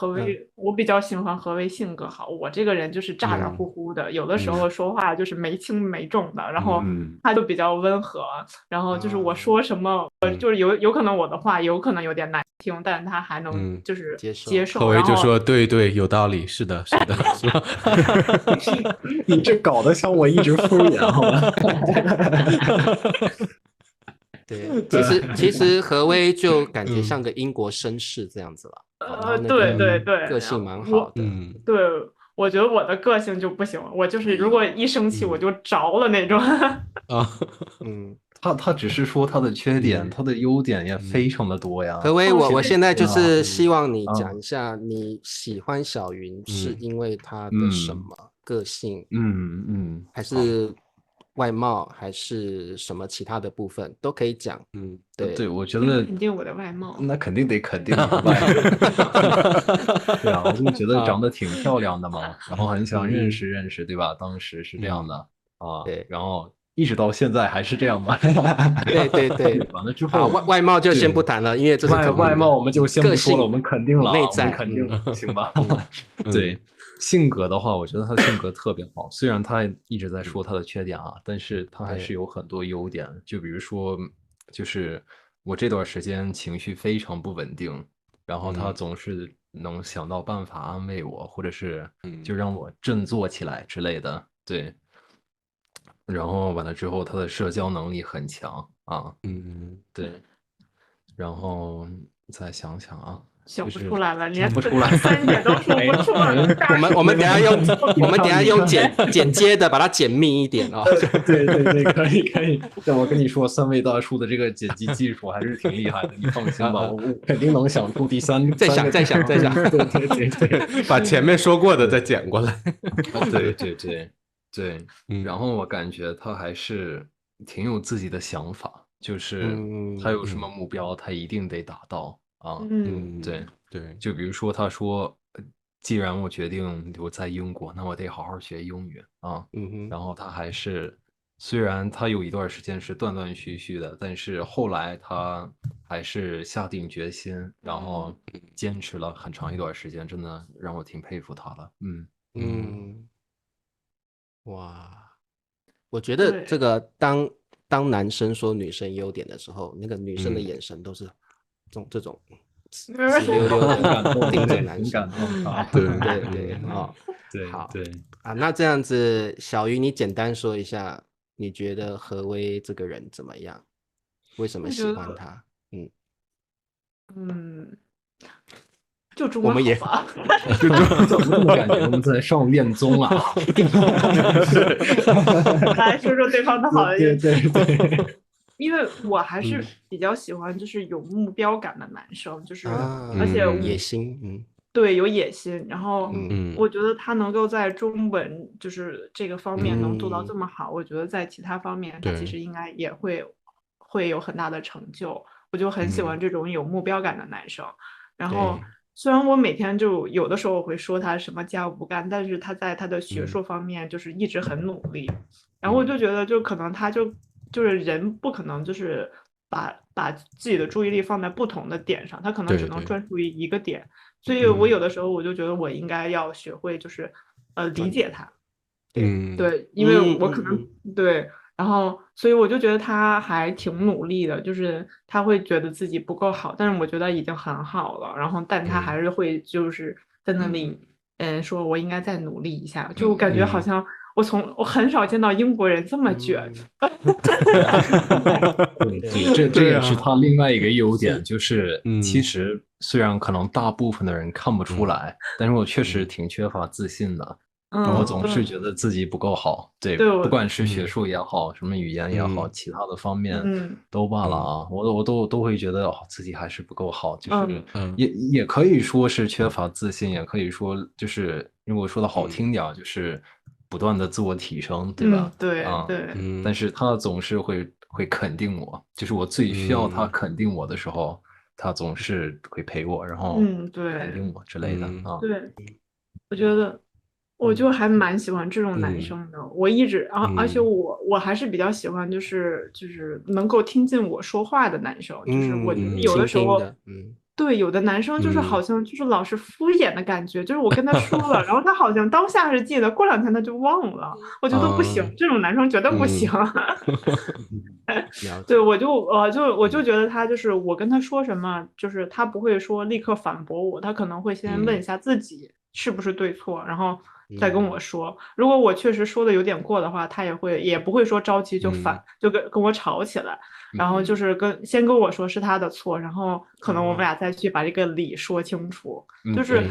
我比较喜欢何为性格好，我这个人就是咋咋呼呼的，有的时候说话就是没轻没重的，然后他就比较温和，然后就是我说什么，就是有可能我的话有可能有点难听，但是他还能就是接受。何为就说对，有道理，是的，是吧？你这搞得像我一直敷衍，好吧？对，其实何为就感觉像个英国绅士这样子了。对，个性蛮好的。对，我觉得我的个性就不行，我就是如果一生气我就着了那种。他只是说他的缺点，他的优点也非常的多呀。何为，我现在就是希望你讲一下，你喜欢小云是因为她的什么个性？还是外貌，还是什么其他的部分都可以讲。对，我觉得肯定我的外貌，那肯定你的外貌。对啊，我就觉得长得挺漂亮的嘛，然后很想认识认识，对吧？当时是这样的啊，对，然后一直到现在还是这样吧。对，完了之后，外貌就先不谈了，因为这是外貌我们就先不说了，我们肯定了，内在肯定了，行吧？对。性格的话，我觉得他的性格特别好。虽然他一直在说他的缺点啊，但是他还是有很多优点。就比如说，就是我这段时间情绪非常不稳定，然后他总是能想到办法安慰我，或者是就让我振作起来之类的，对。然后完了之后，他的社交能力很强啊，对。然后再想想啊。想不出来了，想不出来3点都说不出来。我们等下用剪接的把它剪密一点哦。对，可以。但我跟你说，3位大叔的这个剪辑技术还是挺厉害的，你放心吧，我肯定能想出第三。再想。对，把前面说过的再剪过来。对。然后我感觉他还是挺有自己的想法，就是他有什么目标，他一定得达到。对，就比如说他说，既然我决定留在英国，那我得好好学英语啊。然后他还是，虽然他有一段时间是断断续续的，但是后来他还是下定决心，然后坚持了很长一段时间，真的让我挺佩服他的。哇，我觉得这个当男生说女生优点的时候，那个女生的眼神都是这种直溜溜的盯着男生。对好啊，那这样子，小鱼你简单说一下，你觉得何威这个人怎么样？为什么喜欢他？就中文好吧。怎么感觉我们在上恋综啊？来说说对方的好的一点。对。因为我还是比较喜欢就是有目标感的男生，就是而且野心，对，有野心。然后我觉得他能够在中文就是这个方面能做到这么好，我觉得在其他方面他其实应该也会有很大的成就。我就很喜欢这种有目标感的男生。然后虽然我每天就有的时候我会说他什么家务不干，但是他在他的学术方面就是一直很努力。然后我就觉得就可能他就是人不可能就是把自己的注意力放在不同的点上，他可能只能专注于一个点。所以我有的时候我就觉得我应该要学会就是理解他。对，因为我可能对，然后所以我就觉得他还挺努力的，就是他会觉得自己不够好，但是我觉得已经很好了。然后但他还是会就是在那里说我应该再努力一下，就感觉好像我很少见到英国人这么卷。这也是他另外一个优点，就是其实虽然可能大部分的人看不出来，但是我确实挺缺乏自信的。我总是觉得自己不够好，对，不管是学术也好，什么语言也好，其他的方面都罢了啊，我都会觉得自己还是不够好，就是也可以说是缺乏自信，也可以说就是如果说的好听点，就是不断的自我提升，对吧？对。但是他总是会肯定我，就是我最需要他肯定我的时候，他总是会陪我，然后肯定我之类的啊。对，我觉得我就还蛮喜欢这种男生的。我一直，而且我还是比较喜欢就是能够听进我说话的男生。就是我有的时候，对，有的男生就是好像就是老是敷衍的感觉，就是我跟他说了，然后他好像当下是记得，过2天他就忘了。我觉得不行，这种男生绝对不行。对，我就觉得他就是我跟他说什么，就是他不会说立刻反驳我，他可能会先问一下自己是不是对错，然后再跟我说。如果我确实说的有点过的话，他也不会说着急就就跟我吵起来。然后就是先跟我说是他的错，然后可能我们俩再去把这个理说清楚。就是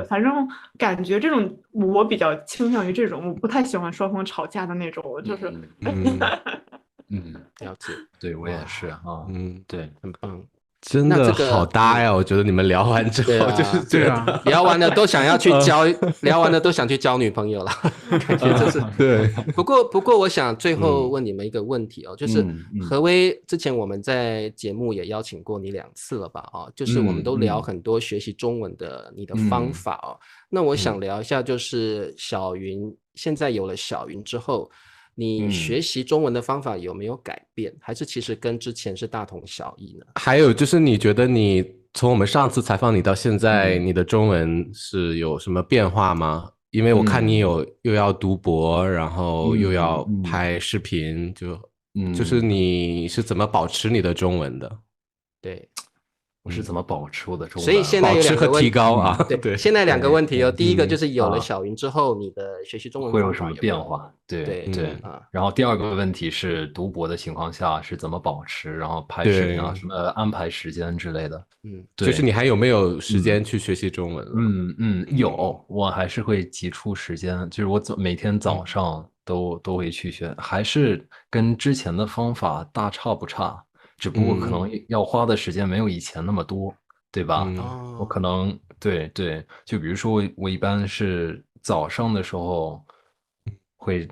反正感觉这种我比较倾向于这种，我不太喜欢双方吵架的那种，就是了解。对，我也是啊。对，很棒。真的好搭呀！我觉得你们聊完之后就是这样，聊完了都想要去聊完了都想去交女朋友了，感觉这是对。不过我想最后问你们一个问题哦，就是何威之前我们在节目也邀请过你2次了吧？就是我们都聊很多学习中文的你的方法哦。那我想聊一下，就是小云现在有了小云之后，你学习中文的方法有没有改变，还是其实跟之前是大同小异呢？还有就是你觉得你从我们上次采访你到现在，你的中文是有什么变化吗？因为我看你又要读博，然后又要拍视频，就是你是怎么保持你的中文的？对，我是怎么保持我的中文？所以现在有两个问题保持和提高啊，对，现在两个问题哦。第一个就是有了小云之后，你的学习中文会有什么变化？对对啊。然后第二个问题是读博的情况下是怎么保持，然后拍视频啊，什么安排时间之类的。就是你还有没有时间去学习中文？有，我还是会挤出时间，就是我每天早上都会去学，还是跟之前的方法大差不差，只不过可能要花的时间没有以前那么多，对吧？我可能对，就比如说我一般是早上的时候会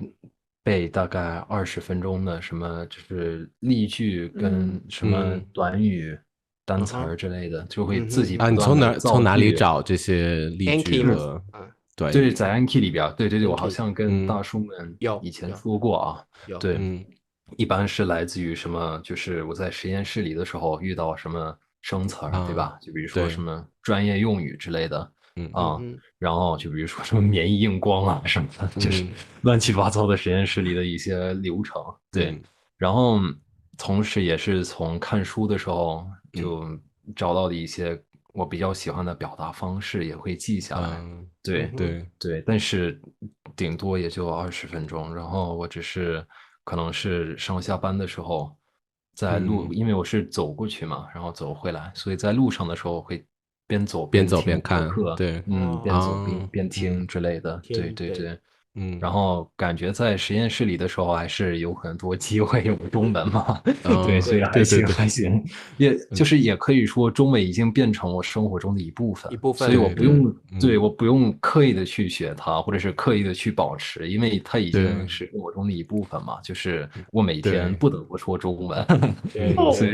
背大概20分钟的什么，就是例句跟什么短语、单词儿之类的，就会自己不你断地从哪里造句找这些例句和对，在 Anki 里边，对，我好像跟大叔们有以前说过啊，对，一般是来自于什么？就是我在实验室里的时候遇到什么生词儿，对吧？就比如说什么专业用语之类的，然后就比如说什么免疫硬光啊什么的，就是乱七八糟的实验室里的一些流程，对，然后同时也是从看书的时候就找到的一些我比较喜欢的表达方式，也会记下来。对，但是顶多也就20分钟，然后我只是可能是上下班的时候在路，因为我是走过去嘛，然后走回来，所以在路上的时候会边走边听看课，对，边走边听之类的，对。然后感觉在实验室里的时候还是有很多机会有中文嘛，对，所以还行，也就是也可以说中文已经变成我生活中的一部分，所以我不用我不用刻意的去学它，或者是刻意的去保持，因为它已经是生活中的一部分嘛，就是我每天不得不说中文。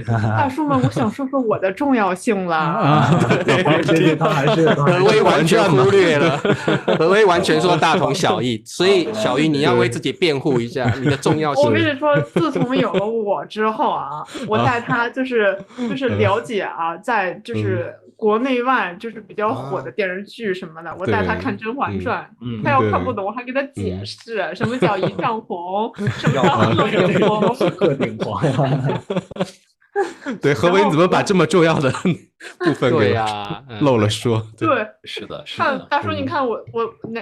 大叔们，我想说说我的重要性了。对，他还是何威完全忽略了，何威完全说大同小异。所以小鱼，你要为自己辩护一下，你的重要性。我跟你说，自从有了我之后啊，我带他就是了解啊，在就是国内外就是比较火的电视剧什么的，我带他看《甄嬛传》，他要看不懂，我还给他解释什么叫一丈红，什么叫鹤顶红，鹤顶红呀。对，何为你怎么把这么重要的部分给漏了说？对，是的。看大叔，你看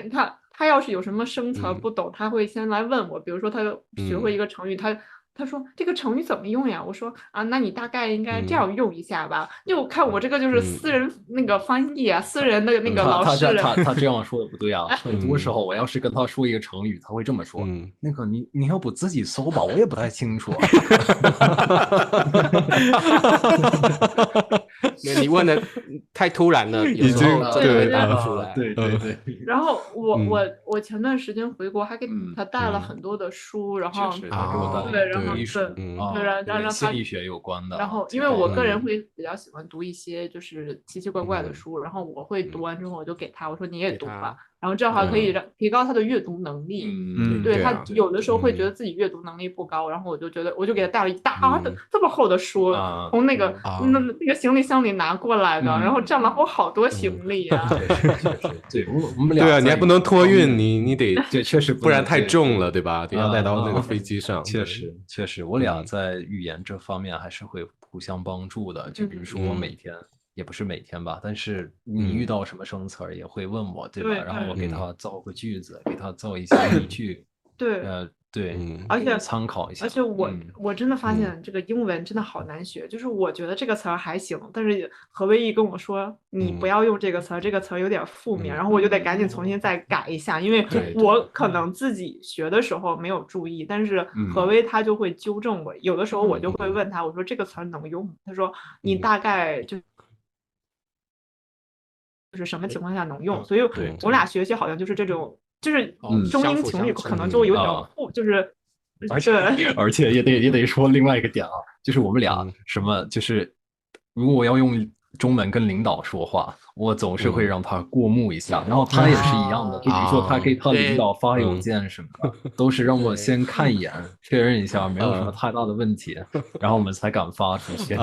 你看。他要是有什么生词不懂，他会先来问我。比如说，他学会一个成语，他说这个成语怎么用呀？我说啊，那你大概应该这样用一下吧。就看我这个就是私人那个翻译啊，私人的那个老师。他这样说的不对啊。很多时候我要是跟他说一个成语，他会这么说：那个你要不自己搜吧，我也不太清楚。你问的太突然了，有时候真的会答不出来。对。然后我前段时间回国，还给他带了很多的书，然后对，然后让他心理学有关的。然后因为我个人会比较喜欢读一些就是奇奇怪怪的书，然后我会读完之后我就给他，我说你也读吧。然后这样的话可以提高他的阅读能力。对，他有的时候会觉得自己阅读能力不高，然后我就给他带了一大的这么厚的书，从那个行李箱里拿过来的，然后占了我好多行李啊。对，我们俩对啊，你还不能托运，你得对，确实不然太重了，对吧？得要带到那个飞机上。确实，我俩在语言这方面还是会互相帮助的。就比如说我每天。也不是每天吧，但是你遇到什么生词儿也会问我，对吧？然后我给他造个句子，给他造一些例句。对，而且参考一下。而且我真的发现这个英文真的好难学，就是我觉得这个词儿还行，但是何威毅跟我说你不要用这个词儿，这个词儿有点负面，然后我就得赶紧重新再改一下，因为我可能自己学的时候没有注意，但是何威他就会纠正我，有的时候我就会问他，我说这个词儿能用吗？他说你大概就是什么情况下能用，所以我俩学习好像就是这种，就是中英情侣可能就有点就是而且也得说另外一个点啊，就是我们俩什么就是如果我要用中文跟领导说话，我总是会让他过目一下，然后他也是一样的，就比如说他给他领导发邮件什么的，都是让我先看一眼，确认一下没有什么太大的问题，然后我们才敢发出去。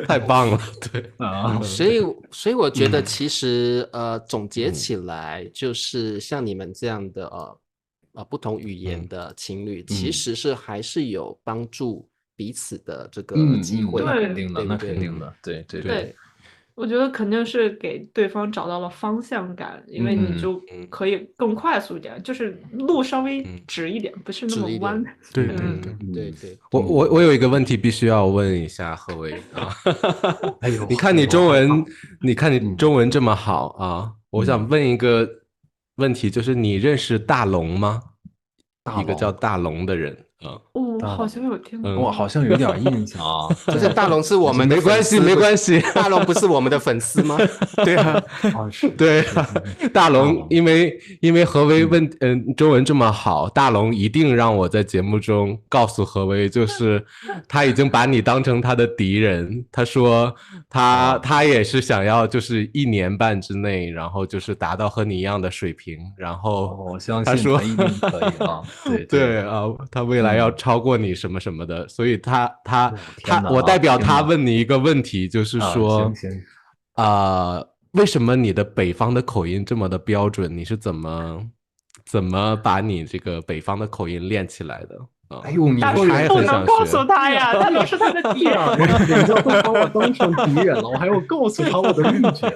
太棒了，对啊，所以我觉得其实总结起来就是像你们这样的不同语言的情侣，其实是还是有帮助彼此的这个机会。那肯定的，对不对那肯定的，对对对，我觉得肯定是给对方找到了方向感，因为你就可以更快速一点，就是路稍微直一点，不是那么弯。对对。我有一个问题必须要问一下何为啊，哎呦，你看你中文这么好啊，我想问一个问题，就是你认识大龙吗？一个叫大龙的人啊。好像有听过，我好像有点印象啊。就是大龙是我们的粉丝，没关系，大龙不是我们的粉丝吗？对啊，对啊，大龙，因为何为中文这么好，大龙一定让我在节目中告诉何为，就是他已经把你当成他的敌人，他说他也是想要就是1年半之内，然后就是达到和你一样的水平，然后我相信他说他一定可以啊，对啊，他未来要超过你什么什么的，所以我代表他问你一个问题，就是说，为什么你的北方的口音这么的标准？你是怎么把你这个北方的口音练起来的？哎呦，你大叔不能告诉他呀，他都是他的敌人，人家会把我当成敌人了，我还要告诉他我的秘诀。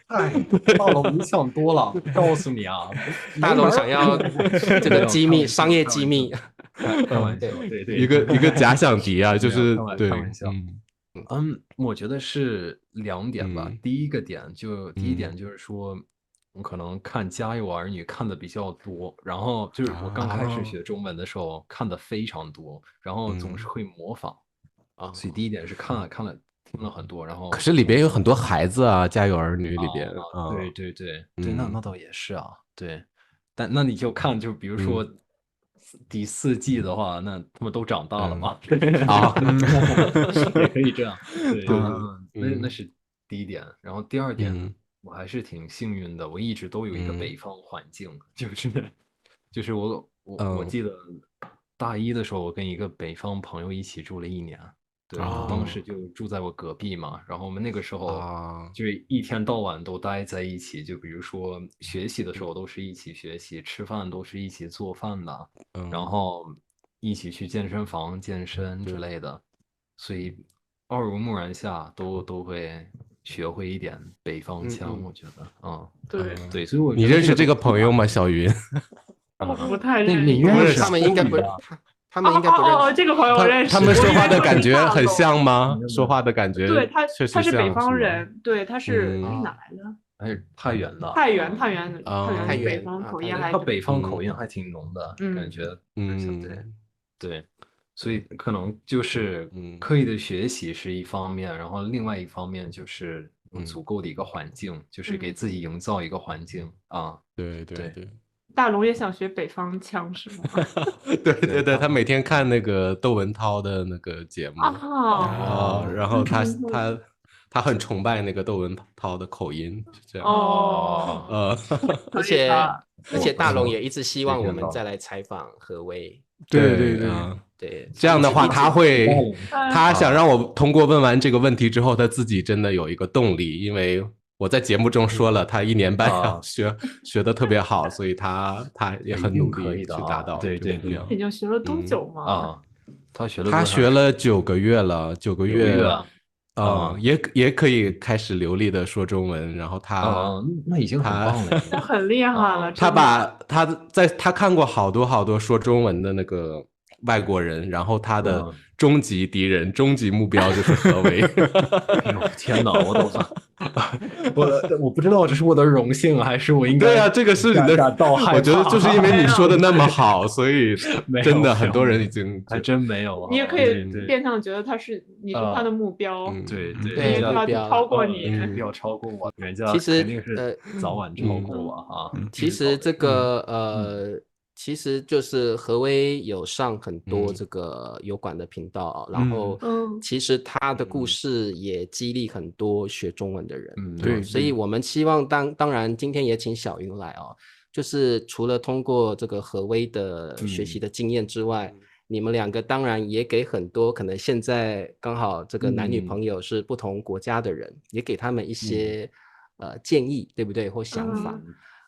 哎，大龙，你想多了，告诉你啊，大龙想要这个机密，商业机密。开玩笑，对，一个假想敌啊，就是对，开玩笑。我觉得是2点吧。第一点就是说，我可能看《家有儿女》看的比较多，然后就是我刚开始学中文的时候看的非常多，然后总是会模仿啊，所以第一点是看了听了很多，然后可是里边有很多孩子啊，《家有儿女》里边对，那倒也是啊，对，但那你就看，就比如说第4季的话，那他们都长大了嘛，也可以这样，对，那是第一点，然后第2点，我还是挺幸运的，我一直都有一个北方环境，就是我记得大1的时候，我跟一个北方朋友一起住了1年。对，当时就住在我隔壁嘛，然后我们那个时候就是一天到晚都待在一起，就比如说学习的时候都是一起学习，吃饭都是一起做饭的，然后一起去健身房健身之类的，所以耳濡目染下都会学会一点北方腔，我觉得，对，所以我你认识这个朋友吗，小云？我不太认识，你认识他们应该不。他们应该不认识。这个朋友我认识。他们说话的感觉很像吗？说话的感觉，对，他是北方人，对，他是哪来的？他是太原的。太原北方口音他北方口音还挺浓的感觉，对，所以可能就是刻意的学习是一方面，然后另外一方面就是足够的一个环境，就是给自己营造一个环境啊。对。大龙也想学北方腔是吗？对，他每天看那个窦文涛的那个节目然后他很崇拜那个窦文涛的口音，是这样而且大龙也一直希望我们再来采访何为。对，这样的话他想让我通过问完这个问题之后，他自己真的有一个动力，因为我在节目中说了，他1年半要学的特别好，所以他也很努力去达到。对，已经学了多久吗？他学了9个月了，9个月也可以开始流利的说中文，然后那已经很棒了，那很厉害了。他看过好多说中文的那个外国人，然后他的终极敌人、终极目标就是何为。哎呦天哪，我不知道这是我的荣幸还是我应该对啊，这个是你的，我觉得就是因为你说的那么好，所以真的很多人已经还真没有。你也可以变相觉得你是他的目标，对，他超过你，不要超过我，人家其实肯定是早晚超过我啊。其实这个其实就是何为有上很多这个油管的频道，然后其实他的故事也激励很多学中文的人，对，所以我们希望当然今天也请小云来就是除了通过这个何为的学习的经验之外，你们2个当然也给很多可能现在刚好这个男女朋友是不同国家的人，也给他们一些建议，对不对？或想法。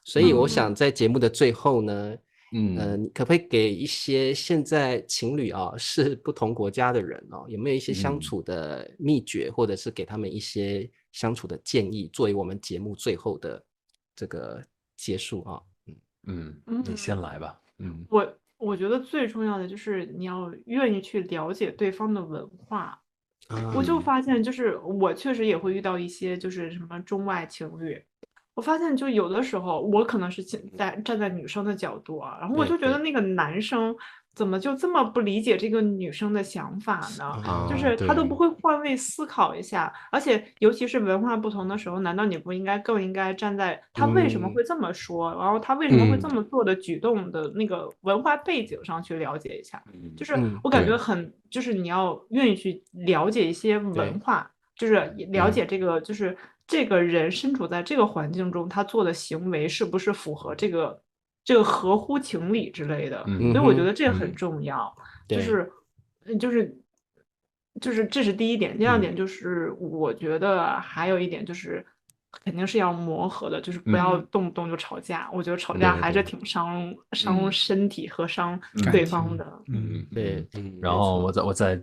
所以我想在节目的最后呢，你可不可以给一些现在情侣啊是不同国家的人哦，有没有一些相处的秘诀，或者是给他们一些相处的建议，作为我们节目最后的这个结束啊？你先来吧。我觉得最重要的就是你要愿意去了解对方的文化。我就发现，就是我确实也会遇到一些就是什么中外情侣，我发现就有的时候我可能是站在女生的角度啊，然后我就觉得那个男生怎么就这么不理解这个女生的想法呢？就是他都不会换位思考一下，而且尤其是文化不同的时候，难道你不应该更应该站在他为什么会这么说，然后他为什么会这么做的举动的那个文化背景上去了解一下？就是我感觉就是你要愿意去了解一些文化，就是了解这个就是这个人身处在这个环境中，他做的行为是不是符合这个合乎情理之类的。所以我觉得这很重要。就是这是第一点。第二点就是我觉得还有一点就是肯定是要磨合的，就是不要动不动就吵架。我觉得吵架还是挺伤身体和伤对方的。对。然后我再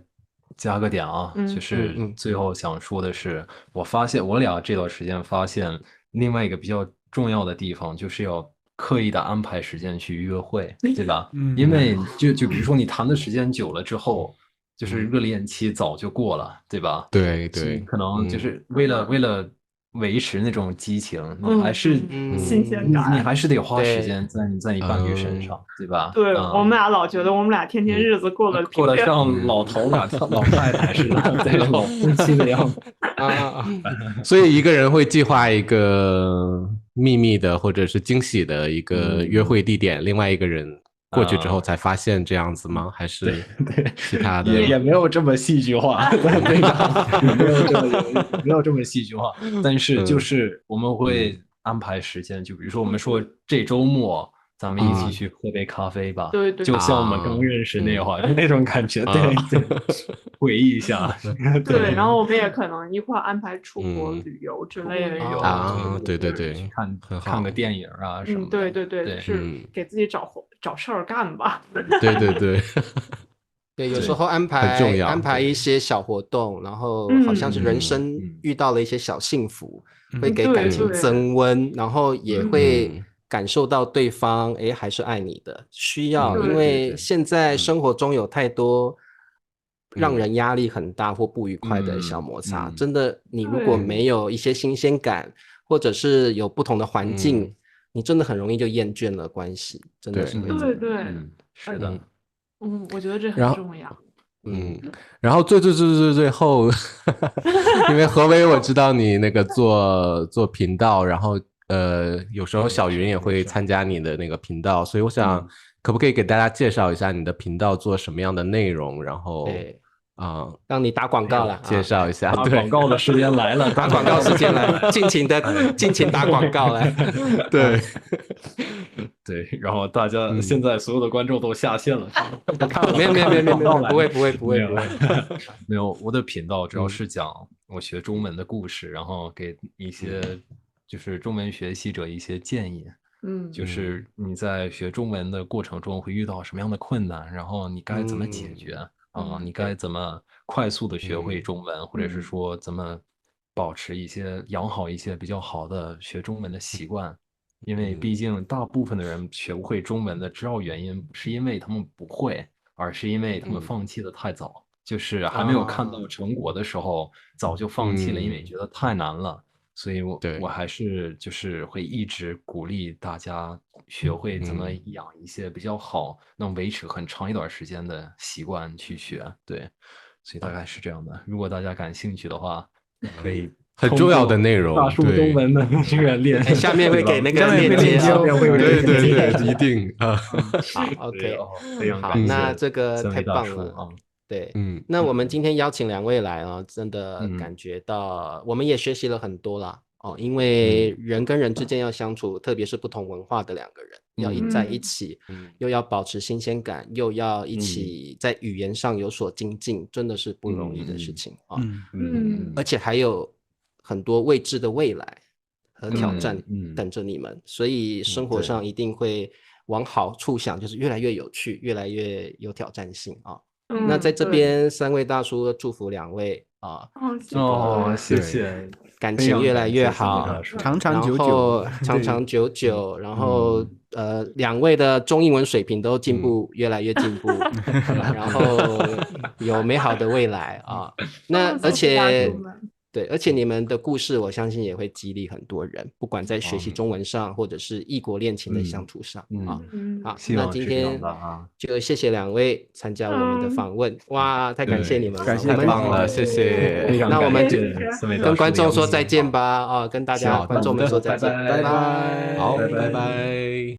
加个点啊，就是最后想说的是，我发现我俩这段时间发现另外一个比较重要的地方，就是要刻意的安排时间去约会，对吧？因为就比如说你谈的时间久了之后，就是热恋期早就过了，对吧？对，可能就是为了维持那种激情，你还是新鲜感，你还是得花时间在你伴侣身上，对吧？对，我们俩老觉得我们俩天天日子过得像老头俩老太太似的，对，老夫妻的样子所以一个人会计划一个秘密的或者是惊喜的一个约会地点，另外一个人过去之后才发现这样子吗？还是其他的？也没有这么戏剧化，没有这么戏剧化。但是就是我们会安排时间，就比如说我们说这周末咱们一起去喝杯咖啡吧，对，就像我们刚认识那会儿那种感觉，对，回忆一下。对，然后我们也可能一块安排出国旅游之类的。对，看个电影啊什么的。对，是给自己找事儿干吧。对，有时候安排一些小活动，然后好像是人生遇到了一些小幸福，会给感情增温，然后也会感受到对方还是爱你的，需要。因为现在生活中有太多让人压力很大或不愉快的小摩擦，真的，你如果没有一些新鲜感，或者是有不同的环境，你真的很容易就厌倦了关系，真的是会这样。对，是的。我觉得这很重要。然后最后因为何为我知道你那个做频道，然后有时候小云也会参加你的那个频道，所以我想可不可以给大家介绍一下你的频道做什么样的内容，然后让你打广告了，介绍一下。打广告的时间来了，打广告时间来了，尽情打广告来。对，然后大家现在所有的观众都下线了。没有，不会。没有，我的频道主要是讲我学中文的故事，然后给一些就是中文学习者一些建议。就是你在学中文的过程中会遇到什么样的困难，然后你该怎么解决你该怎么快速的学会中文，或者是说怎么保持养好一些比较好的学中文的习惯。因为毕竟大部分的人学不会中文的主要原因不是因为他们不会，而是因为他们放弃的太早，就是还没有看到成果的时候早就放弃了，因为觉得太难了。所以我还是就是会一直鼓励大家学会怎么养一些比较好能维持很长一段时间的习惯去学。对，所以大概是这样的。如果大家感兴趣的话，可以很重要的内容，大树中文的这个链接，下面会给那个链接，对，一定啊。好 ，OK， 好，那这个太棒了啊。对，那我们今天邀请两位来真的感觉到我们也学习了很多啦因为人跟人之间要相处，特别是不同文化的两个人要在一起，又要保持新鲜感，又要一起在语言上有所精进，真的是不容易的事情而且还有很多未知的未来和挑战等着你们，所以生活上一定会往好处想，就是越来越有趣，越来越有挑战性啊。那在这边3位大叔祝福2位啊，谢谢，感情越来越好，长长久久，然后长长久久，然后2位的中英文水平都进步，越来越进步，然后有美好的未来啊。那而且你们的故事，我相信也会激励很多人，不管在学习中文上，或者是异国恋情的相处上啊。好，那今天就谢谢2位参加我们的访问，哇，太感谢你们了，太棒了，谢谢。那我们就跟观众说再见吧，啊，跟大家观众们说再见，拜拜，好，拜拜。